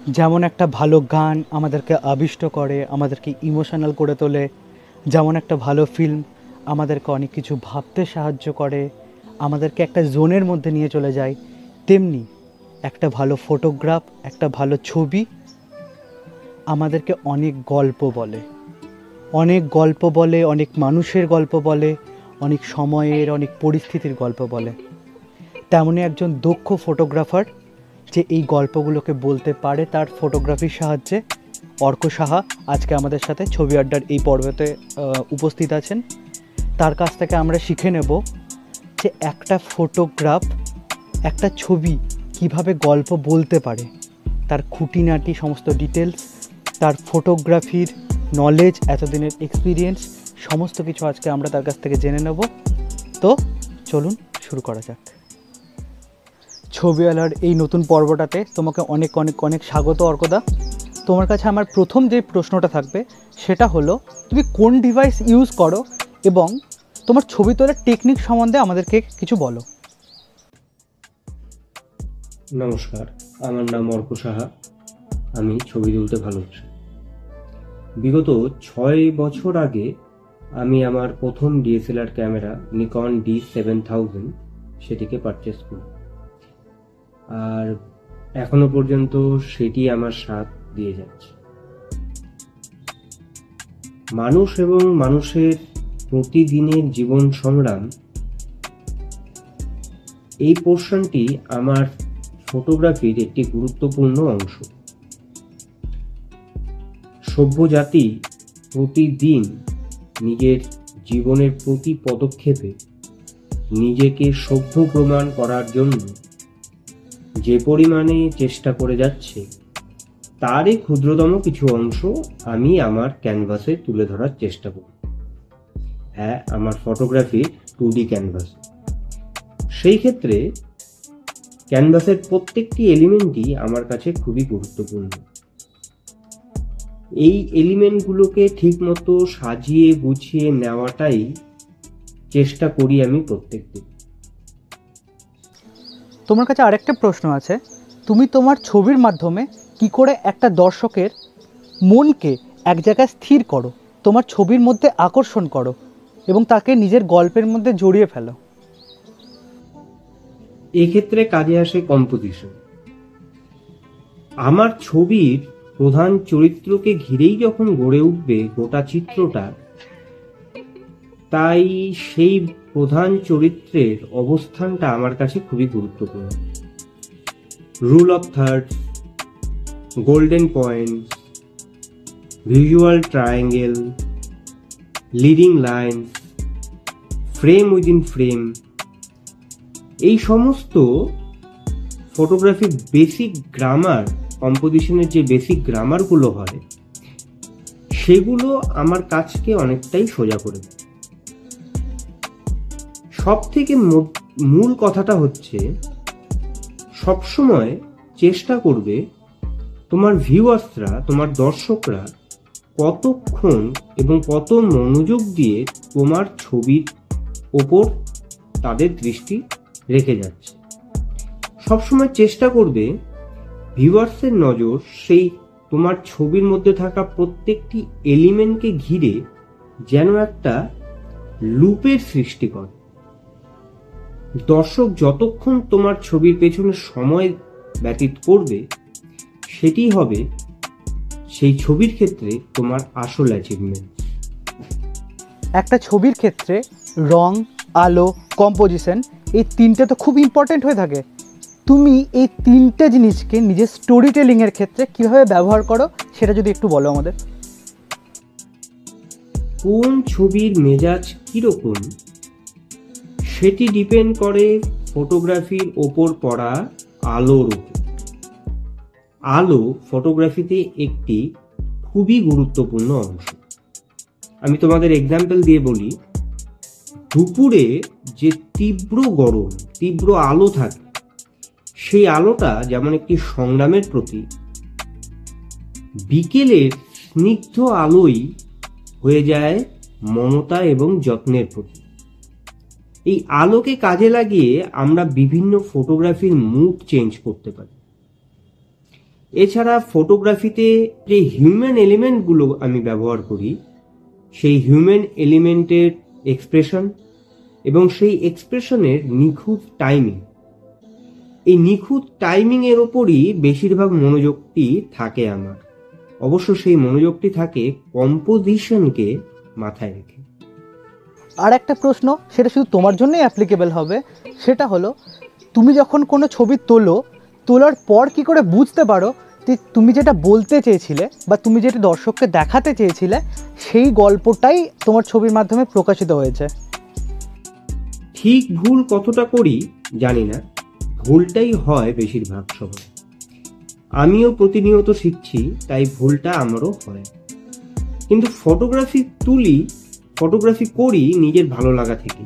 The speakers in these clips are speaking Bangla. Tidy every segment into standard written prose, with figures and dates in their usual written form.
যেমন একটা ভালো গান আমাদেরকে আবিষ্ট করে, আমাদেরকে ইমোশনাল করে তোলে, যেমন একটা ভালো ফিল্ম আমাদেরকে অনেক কিছু ভাবতে সাহায্য করে, আমাদেরকে একটা জোনের মধ্যে নিয়ে চলে যায়, তেমনি একটা ভালো ফটোগ্রাফ, একটা ভালো ছবি আমাদেরকে অনেক গল্প বলে, অনেক গল্প বলে, অনেক মানুষের গল্প বলে, অনেক সময়ের, অনেক পরিস্থিতির গল্প বলে। তেমনই একজন দক্ষ ফটোগ্রাফার যে এই গল্পগুলোকে বলতে পারে তার ফটোগ্রাফির সাহায্যে, অর্ক সাহা আজকে আমাদের সাথে ছবি আড্ডার এই পর্বতে উপস্থিত আছেন। তার কাছ থেকে আমরা শিখে নেব যে একটা ফটোগ্রাফ, একটা ছবি কিভাবে গল্প বলতে পারে, তার খুঁটিনাটি সমস্ত ডিটেলস, তার ফটোগ্রাফির নলেজ, এতদিনের এক্সপিরিয়েন্স, সমস্ত কিছু আজকে আমরা তার কাছ থেকে জেনে নেব। তো চলুন শুরু করা যাক। ছবিওয়ালার এই নতুন পর্বটাতে তোমাকে অনেক অনেক অনেক স্বাগত অর্কদা। তোমার কাছে আমার প্রথম যে প্রশ্নটা থাকবে সেটা হলো, তুমি কোন ডিভাইস ইউজ করো এবং তোমার ছবি তোলার টেকনিক সম্বন্ধে আমাদেরকে কিছু বলো। নমস্কার, আমার নাম অর্ক সাহা। আমি ছবি তুলতে ভালোবাসি। বিগত 6 বছর আগে আমি আমার প্রথম ডিএসএলআর ক্যামেরা নিকন D7000 সেটিকে পারচেস করি, আর এখনো পর্যন্ত সেটি আমার সাথ দিয়ে যাচ্ছে। মানুষ এবং মানুষের প্রতিদিনের জীবন সংগ্রাম, এই পোর্শনটি আমার ফটোগ্রাফির একটি গুরুত্বপূর্ণ অংশ। সভ্য জাতি প্রতিদিন নিজের জীবনের প্রতি পদক্ষেপে নিজেকে সভ্য প্রমাণ করার জন্য যে পরিমাণে চেষ্টা করে যাচ্ছে, তারই ক্ষুদ্রতম কিছু অংশ আমি আমার ক্যানভাসে তুলে ধরার চেষ্টা করি। হ্যাঁ, আমার ফটোগ্রাফি 2D ক্যানভাস। সেই ক্ষেত্রে ক্যানভাসের প্রত্যেকটি এলিমেন্টই আমার কাছে খুবই গুরুত্বপূর্ণ। এই এলিমেন্টগুলোকে ঠিকমতো সাজিয়ে গুছিয়ে নেওয়াটাই চেষ্টা করি আমি প্রত্যেকদিন। তোমার কাছে আরেকটা প্রশ্ন আছে, তুমি তোমার ছবির মাধ্যমে কি করে একটা দর্শকের মনকে এক জায়গায় স্থির করো, তোমার ছবির মধ্যে আকর্ষণ করো এবং তাকে নিজের গল্পের মধ্যে জড়িয়ে ফেলো? এক্ষেত্রে কাজে আসে কম্পোজিশন। আমার ছবির প্রধান চরিত্রকে ঘিরেই যখন গড়ে উঠবে গোটা চিত্রটা, তাই সেই প্রধান চরিত্রের অবস্থানটা আমার কাছে খুবই গুরুত্বপূর্ণ। Rule of third, golden point, visual triangle, leading line, frame within frame, এই সমস্ত ফটোগ্রাফির বেসিক গ্রামার, কম্পোজিশনের যে বেসিক গ্রামারগুলো হয়, সেগুলো আমার কাজকে অনেকটাই সোজা করে দেয়। সব থেকে মূল কথাটা হচ্ছে, সবসময় চেষ্টা করবে তোমার ভিউয়ার্সরা, তোমার দর্শকরা কতক্ষণ এবং কত মনোযোগ দিয়ে তোমার ছবির ওপর তাদের দৃষ্টি রেখে যাচ্ছে। সবসময় চেষ্টা করবে ভিউয়ার্সের নজর সেই তোমার ছবির মধ্যে থাকা প্রত্যেকটি এলিমেন্টকে ঘিরে যেন একটা লুপের সৃষ্টি করে। দর্শক যতক্ষণ তোমার ছবির পেছনে সময় ব্যতীত করবে, সেটি হবে সেই ছবির ক্ষেত্রে তোমার আসল অ্যাচিভমেন্ট। একটা ছবির ক্ষেত্রে রং, আলো, কম্পোজিশন, এই তিনটে তো খুব ইম্পর্টেন্ট হয়ে থাকে। তুমি এই তিনটে জিনিসকে নিজের স্টোরি টেলিংয়ের ক্ষেত্রে কীভাবে ব্যবহার করো সেটা যদি একটু বলো আমাদের। কোন ছবির মেজাজ কীরকম সেটি ডিপেন্ড করে ফটোগ্রাফির ওপর পড়া আলোর উপর। আলো ফটোগ্রাফিতে একটি খুবই গুরুত্বপূর্ণ অংশ। আমি তোমাদের এক্সাম্পল দিয়ে বলি, দুপুরে যে তীব্র গরম, তীব্র আলো থাকে, সেই আলোটা যেমন একটি সংগ্রামের প্রতীক, বিকেলের স্নিগ্ধ আলোই হয়ে যায় মমতা এবং যত্নের প্রতীক। এই আলোকে কাজে লাগিয়ে আমরা বিভিন্ন ফটোগ্রাফির মুড চেঞ্জ করতে পারি। এছাড়া ফটোগ্রাফিতে যে হিউম্যান এলিমেন্টগুলো আমি ব্যবহার করি, সেই হিউম্যান এলিমেন্টের এক্সপ্রেশন এবং সেই এক্সপ্রেশনের নিখুঁত টাইমিং, এই নিখুঁত টাইমিংয়ের ওপরই বেশিরভাগ মনোযোগটি থাকে আমার। অবশ্য সেই মনোযোগটি থাকে কম্পোজিশনকে মাথায় রেখে। আর একটা প্রশ্ন, সেটা শুধু তোমার জন্যই অ্যাপ্লিকেবল হবে, সেটা হলো তুমি যখন কোনো ছবি তোলার পর কি করে বুঝতে পারো যে তুমি যেটা বলতে চেয়েছিলে বা তুমি যেটা দর্শককে দেখাতে চেয়েছিলে সেই গল্পটাই তোমার ছবির মাধ্যমে প্রকাশিত হয়েছে? ঠিক ভুল কতটা করি জানি না, ভুলটাই হয় বেশিরভাগ সময়। আমিও প্রতিনিয়ত শিখছি, তাই ভুলটা আমারও হয়। কিন্তু ফটোগ্রাফি করি নিজের ভালো লাগা থেকে।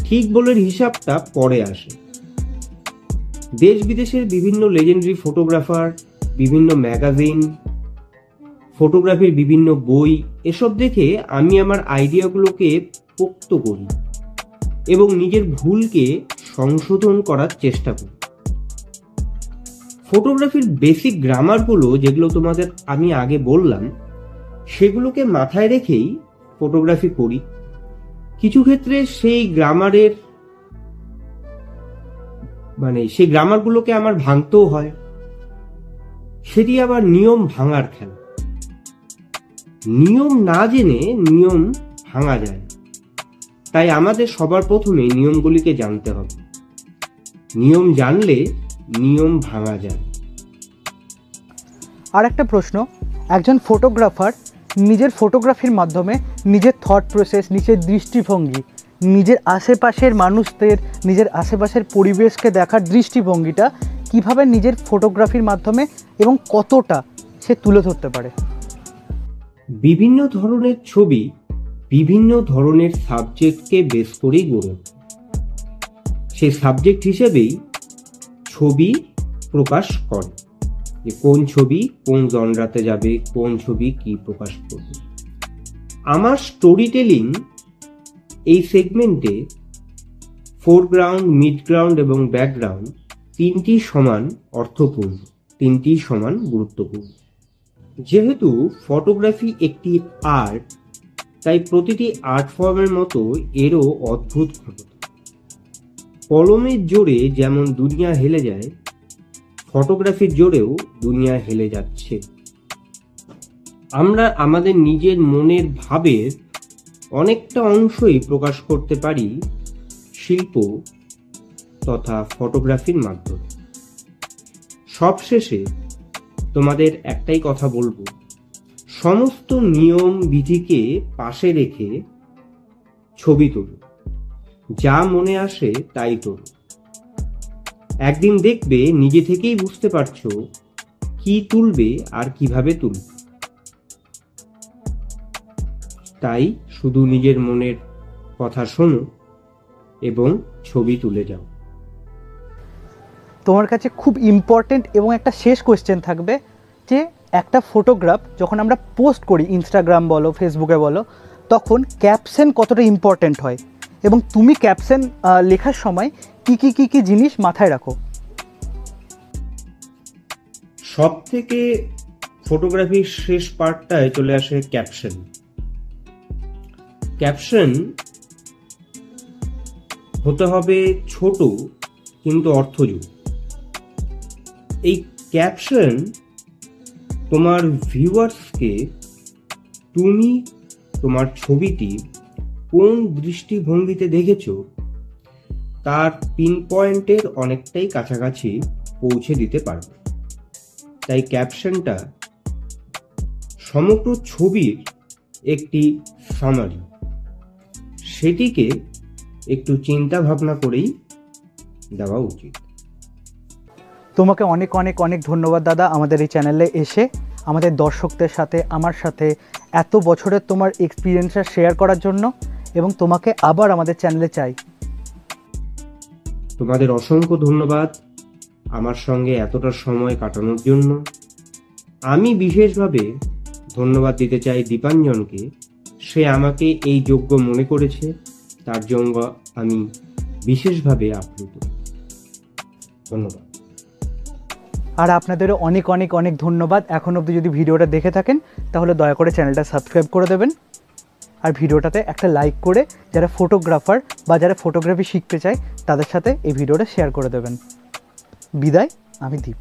ঠিক ভুলের হিসাবটা পরে আসে। দেশ বিদেশের বিভিন্ন লেজেন্ডারি ফটোগ্রাফার, বিভিন্ন ম্যাগাজিন, ফটোগ্রাফির বিভিন্ন বই, এসব দেখে আমি আমার আইডিয়াগুলোকে পোক্ত করি এবং নিজের ভুলকে সংশোধন করার চেষ্টা করি। ফটোগ্রাফির বেসিক গ্রামারগুলো যেগুলো তোমাদের আমি আগে বললাম, সেগুলোকে মাথায় রেখেই ফটোগ্রাফি করি। কিছু ক্ষেত্রে সেই গ্রামারগুলোকে আমার ভাঙতেও হয়। সেটি আবার নিয়ম ভাঙার খেলা। নিয়ম না জেনে নিয়ম ভাঙা যায়, তাই আমাদের সবার প্রথমে নিয়মগুলিকে জানতে হবে। নিয়ম জানলে নিয়ম ভাঙা যায়। আর একটা প্রশ্ন, একজন ফটোগ্রাফার নিজের ফটোগ্রাফির মাধ্যমে নিজের থট প্রসেস, নিজের দৃষ্টিভঙ্গি, নিজের আশেপাশের মানুষদের, নিজের আশেপাশের পরিবেশকে দেখার দৃষ্টিভঙ্গিটা কিভাবে নিজের ফটোগ্রাফির মাধ্যমে এবং কতটা সে তুলে ধরতে পারে? বিভিন্ন ধরনের ছবি বিভিন্ন ধরনের সাবজেক্টকে বেস করেই গড়ে ওঠে। সেই সাবজেক্ট হিসেবেই ছবি প্রকাশ করে, যে কোন ছবি কোন জনরাতে যাবে, কোন ছবি কি প্রকাশ করবে। আমার স্টোরি টেলিং এই সেগমেন্টে ফোরগ্রাউন্ড, মিডগ্রাউন্ড এবং ব্যাকগ্রাউন্ড তিনটি সমান অর্থপূর্ণ, তিনটি সমান গুরুত্বপূর্ণ। যেহেতু ফটোগ্রাফি একটি আর্ট, তাই প্রতিটি আর্ট ফর্মের মতো এরও অদ্ভুত ক্ষমতা। কলমের জোরে যেমন দুনিয়া হেলে যায়, ফটোগ্রাফির জোরেও দুনিয়া হেলে যাচ্ছে। আমরা আমাদের নিজের মনের ভাবের অনেকটা অংশই প্রকাশ করতে পারি শিল্প তথা ফটোগ্রাফির মাধ্যমে। সবশেষে তোমাদের একটাই কথা বলবো, সমস্ত নিয়ম বিধিকে পাশে রেখে ছবি তোলো, যা মনে আসে তাই তোলো। একদিন দেখবে নিজে থেকেই বুঝতে পারছো কি তুলবে আর কিভাবে তুলবে। তাই শুধু নিজের মনের কথা শোনো এবং ছবি তুলে যাও। তোমার কাছে খুব ইম্পর্টেন্ট এবং একটা শেষ কোয়েশ্চেন থাকবে, যে একটা ফটোগ্রাফ যখন আমরা পোস্ট করি, ইনস্টাগ্রাম বলো, ফেসবুকে বলো, তখন ক্যাপশন কতটা ইম্পর্টেন্ট হয় এবং তুমি ক্যাপশন লেখার সময় কি জিনিস মাথায় রাখো? সব থেকে ফটোগ্রাফির শেষ পার্টটায় চলে আসে ক্যাপশন। ক্যাপশন হতে হবে ছোট কিন্তু অর্থযুক্ত। এই ক্যাপশন তোমার ভিউয়ার্সকে তুমি তোমার ছবিটি কোন দৃষ্টিভঙ্গিতে দেখেছো তার পিন পয়েন্টের অনেকটাই কাছাকাছি পৌঁছে দিতে পারবে। তাই ক্যাপশনটা সমগ্র ছবির একটি সামারি, সেটিকে একটু চিন্তা ভাবনা করেই দেওয়া উচিত। তোমাকে অনেক অনেক অনেক ধন্যবাদ দাদা, আমাদের এই চ্যানেলে এসে আমাদের দর্শকদের সাথে, আমার সাথে এত বছরের তোমার এক্সপিরিয়েন্সটা শেয়ার করার জন্য, এবং তোমাকে আবার আমাদের চ্যানেলে চাই। তোমাদের অসংখ্য ধন্যবাদ আমার সঙ্গে এতটা সময় কাটানোর জন্য। আমি বিশেষভাবে ধন্যবাদ দিতে চাই দীপাঞ্জনকে। সে আমাকে এই যোগ্য মনে করেছে, তার জন্য আমি বিশেষভাবে আপ্লুত। ধন্যবাদ। আর আপনাদেরও অনেক অনেক অনেক ধন্যবাদ। এখন অবধি যদি ভিডিওটা দেখে থাকেন তাহলে দয়া করে চ্যানেলটা সাবস্ক্রাইব করে দেবেন, আর ভিডিওটাতে একটা লাইক করে যারা ফটোগ্রাফার বা যারা ফটোগ্রাফি শিখতে চায় তাদের সাথে এই ভিডিওটা শেয়ার করে দেবেন। বিদায়, আমি দীপ।